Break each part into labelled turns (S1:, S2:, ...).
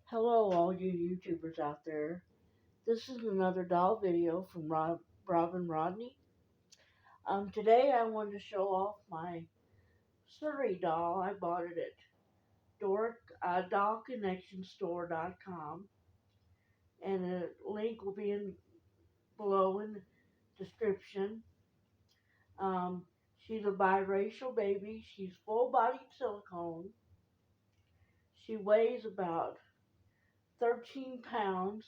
S1: Hello, all you YouTubers out there. This is another doll video from Robin Rodney. Today I wanted to show off my Surrey doll. I bought it at dollconnectionstore.com, and the link will be below in the description. Um, she's a biracial baby. She's full-bodied silicone. She weighs about 13 pounds.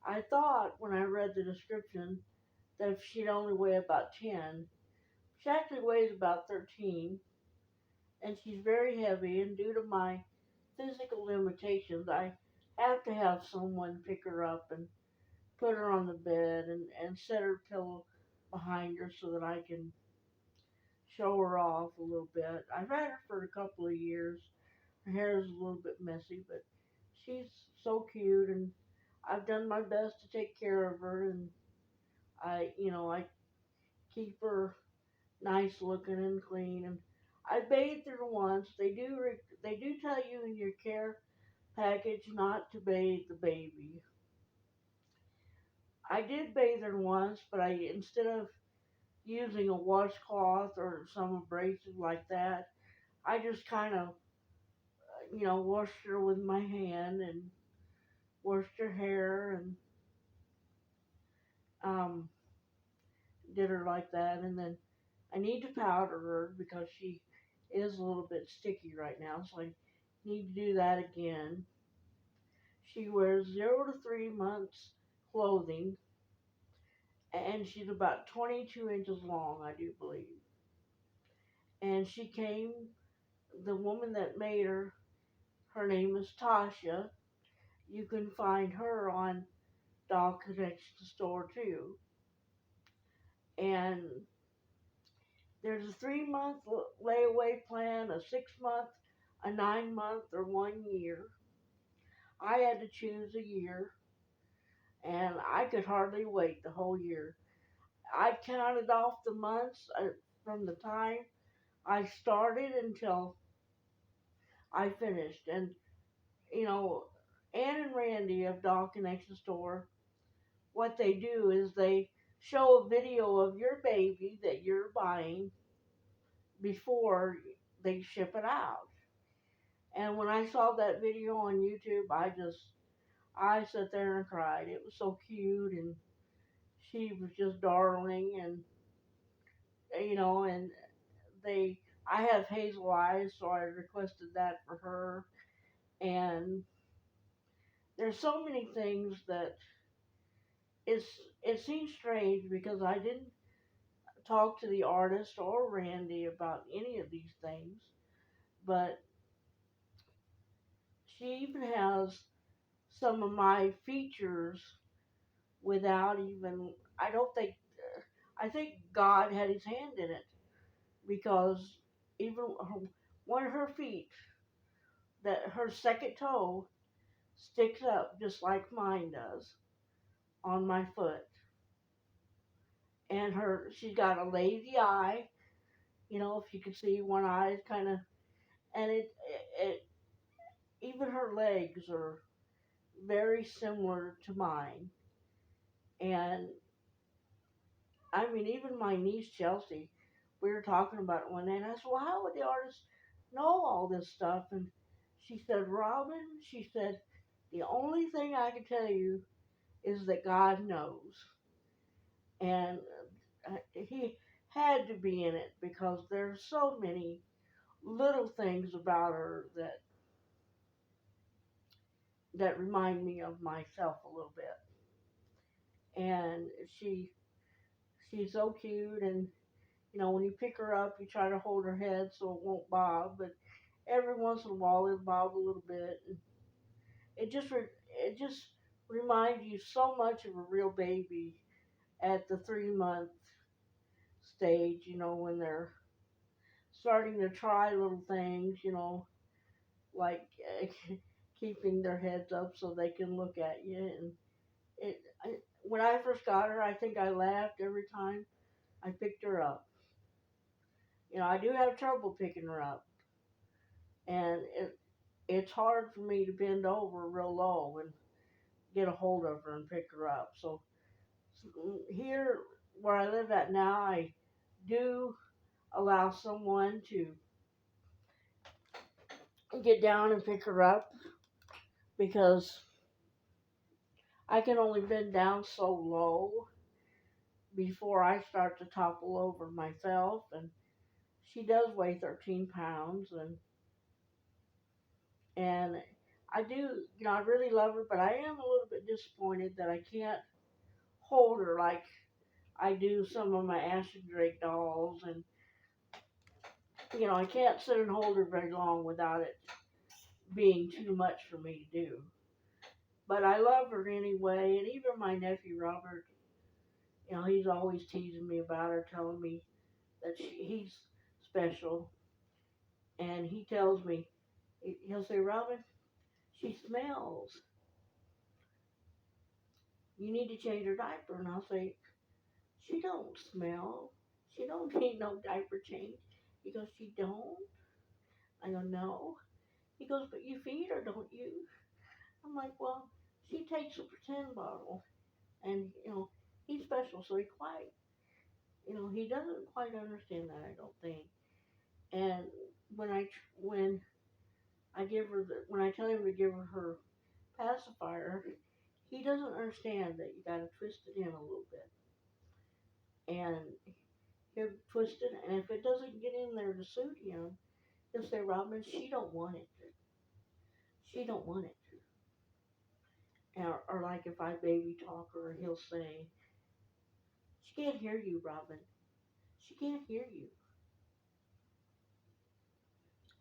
S1: I thought when I read the description that if she'd only weigh about 10. She actually weighs about 13, and she's very heavy, and due to my physical limitations, I have to have someone pick her up and put her on the bed and set her pillow behind her so that I can show her off a little bit. I've had her for a couple of years. Her hair is a little bit messy, but she's so cute, and I've done my best to take care of her, and I keep her nice looking and clean. And I bathed her once. They do tell you in your care package not to bathe the baby. I did bathe her once, but I instead of using a washcloth or some abrasive like that, I just kind of washed her with my hand and washed her hair and um, did her like that. And then I need to powder her because she is a little bit sticky right now, so I need to do that again. She wears 0 to 3 months clothing, and she's about 22 inches long, I do believe. And the woman that made her, her name is Tasha. You can find her on Doll Connection Store too. And there's a 3 month layaway plan, a 6 month, a 9 month, or 1 year. I had to choose a year, and I could hardly wait the whole year. I counted off the months from the time I started until I finished. And, you know, Ann and Randy of Doll Connection Store, what they do is they show a video of your baby that you're buying before they ship it out. And when I saw that video on YouTube, I sat there and cried. It was so cute, and she was just darling, and they I have hazel eyes, so I requested that for her. And there's so many things that it's it seems strange because I didn't talk to the artist or Randy about any of these things, but she even has some of my features without even I don't think I think God had his hand in it because even one of her feet, that her second toe sticks up just like mine does on my foot. And she's got a lazy eye, if you can see one eye is kind of, and it even her legs are very similar to mine. And I mean, even my niece Chelsea, we were talking about it one day, and I said, well, how would the artist know all this stuff? And she said, Robin, she said, the only thing I can tell you is that God knows. And he had to be in it because there's so many little things about her that remind me of myself a little bit. And she's so cute, and when you pick her up, you try to hold her head so it won't bob, but every once in a while it'll bob a little bit. And it just reminds you so much of a real baby at the 3 month stage, when they're starting to try little things, like keeping their heads up so they can look at you. And when I first got her, I think I laughed every time I picked her up. I do have trouble picking her up, and it's hard for me to bend over real low and get a hold of her and pick her up. So here where I live at now, I do allow someone to get down and pick her up because I can only bend down so low before I start to topple over myself. And she does weigh 13 pounds, and I do, I really love her, but I am a little bit disappointed that I can't hold her like I do some of my Ashley Drake dolls, and I can't sit and hold her very long without it being too much for me to do. But I love her anyway, and even my nephew Robert, he's always teasing me about her, telling me that he's special, and he tells me, he'll say, Robin, she smells. You need to change her diaper, and I'll say, she don't smell. She don't need no diaper change. He goes, she don't. I go, no. He goes, but you feed her, don't you? I'm like, well, she takes a pretend bottle, and he's special, so he doesn't quite understand that, I don't think. And when I give her when I tell him to give her her pacifier, he doesn't understand that you got to twist it in a little bit, and he'll twist it, and if it doesn't get in there to suit him, he'll say, Robin, she don't want it. She don't want it. Or like if I baby talk her, he'll say, she can't hear you, Robin. She can't hear you.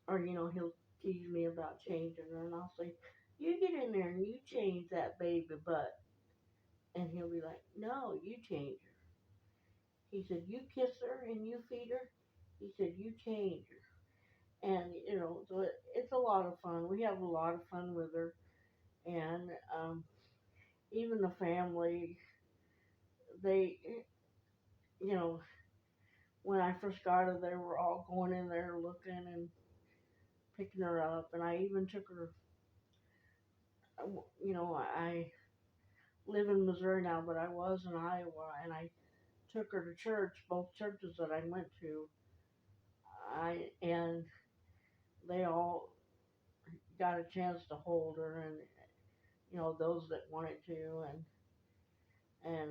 S1: Or, he'll tease me about changing her, and I'll say, you get in there and you change that baby butt. And he'll be like, no, you change her. He said, you kiss her and you feed her. He said, you change her. And, so it's a lot of fun. We have a lot of fun with her. And even the family, they, you know, when I first got her, they were all going in there looking and picking her up. And I even took her, I live in Missouri now, but I was in Iowa, and I took her to church, both churches that I went to. And they all got a chance to hold her, and those that wanted to, and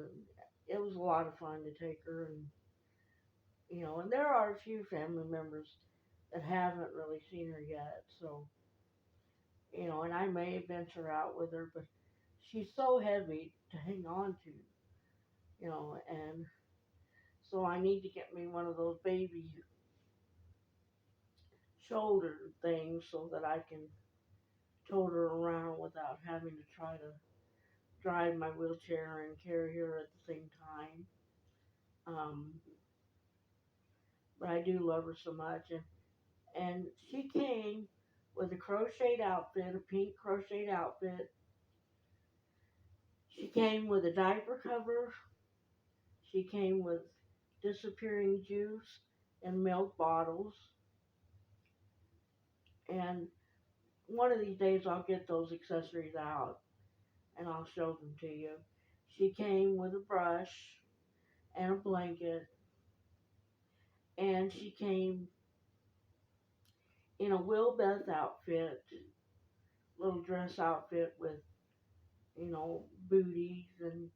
S1: it was a lot of fun to take her, and there are a few family members that haven't really seen her yet, so and I may venture out with her, but she's so heavy to hang on to, and so I need to get me one of those baby shoulder things so that I can tote her around without having to try to drive my wheelchair and carry her at the same time. Um, but I do love her so much, and she came with a crocheted outfit, a pink crocheted outfit. She came with a diaper cover. She came with disappearing juice and milk bottles. And one of these days I'll get those accessories out and I'll show them to you. She came with a brush and a blanket, and she came in a Will Beth outfit, little dress outfit with, booties and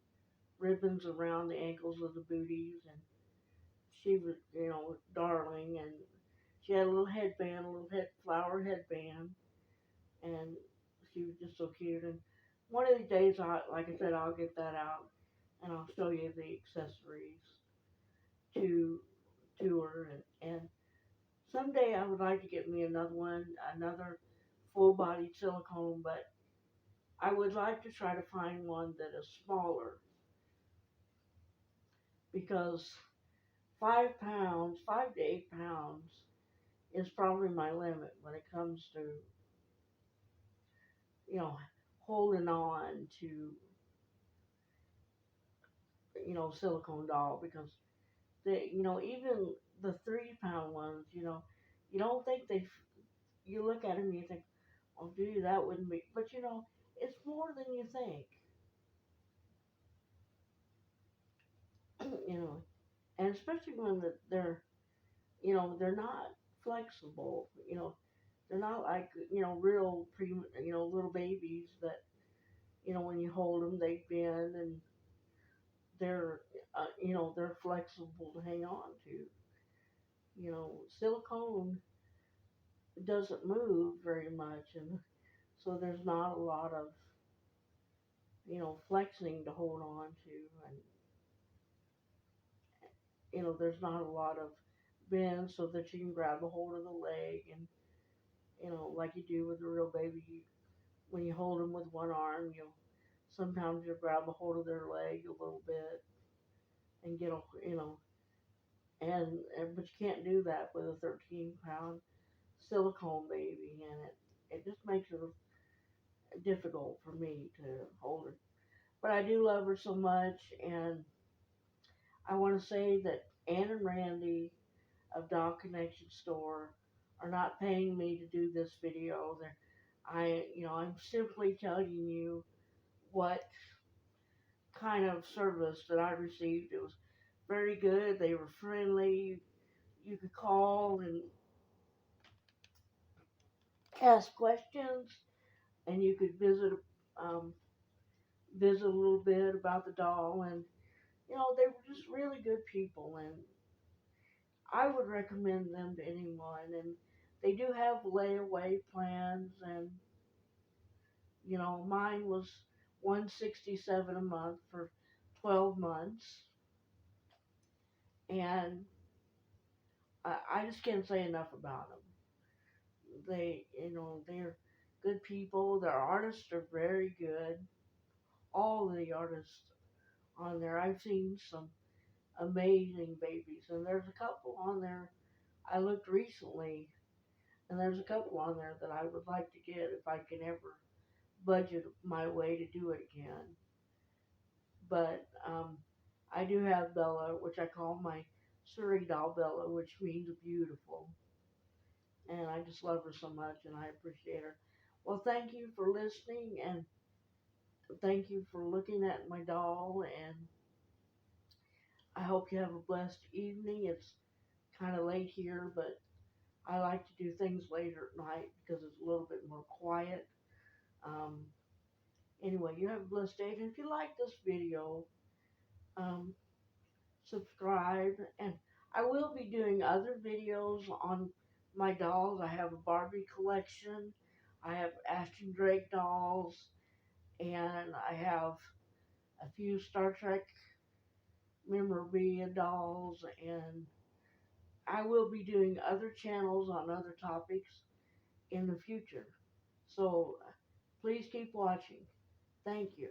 S1: ribbons around the ankles of the booties, and she was, darling, and she had a little headband, a little flower headband, and she was just so cute. And one of these days, like I said, I'll get that out and I'll show you the accessories to her, and someday I would like to get me another full body silicone, but I would like to try to find one that is smaller because 5 pounds, 5 to 8 pounds is probably my limit when it comes to, you know, holding on to, silicone doll because even the 3 pound ones, you don't think you look at them and you think, Oh, gee, that wouldn't be. But you know, it's more than you think. You know, and especially when they're, you know, they're not flexible. You know, they're not like, you know, real you know, little babies that, you know, when you hold them they bend, and they're, you know, they're flexible to hang on to. You know, silicone doesn't move very much, and so there's not a lot of, you know, flexing to hold on to, and you know, there's not a lot of bend so that you can grab a hold of the leg, and you know, like you do with a real baby, when you hold them with one arm, you'll sometimes you'll grab a hold of their leg a little bit and get a, you know, and but you can't do that with a 13-pound silicone baby, and it just makes it difficult for me to hold her. But I do love her so much, and I want to say that Ann and Randy of Dog Connection Store are not paying me to do this video. You know, I'm simply telling you what kind of service that I received. It was very good. They were friendly. You could call and ask questions, and you could um, visit a little bit about the doll, and you know, they were just really good people, and I would recommend them to anyone. And they do have layaway plans, and you know, mine was 167 a month for 12 months, and I just can't say enough about them. They, you know, they're good people. Their artists are very good. All the artists on there, I've seen some amazing babies, and there's a couple on there. I looked recently, and there's a couple on there that I would like to get if I can ever budget my way to do it again. But I do have Bella, which I call my Surrey doll Bella, which means beautiful. And I just love her so much, and I appreciate her. Well, thank you for listening, and thank you for looking at my doll, and I hope you have a blessed evening. It's kind of late here, but I like to do things later at night because it's a little bit more quiet. Um, anyway, you have a blessed day, and if you like this video, um, subscribe, and I will be doing other videos on my dolls. I have a Barbie collection, I have Ashton Drake dolls, and I have a few Star Trek memorabilia dolls, and I will be doing other channels on other topics in the future. So please keep watching. Thank you.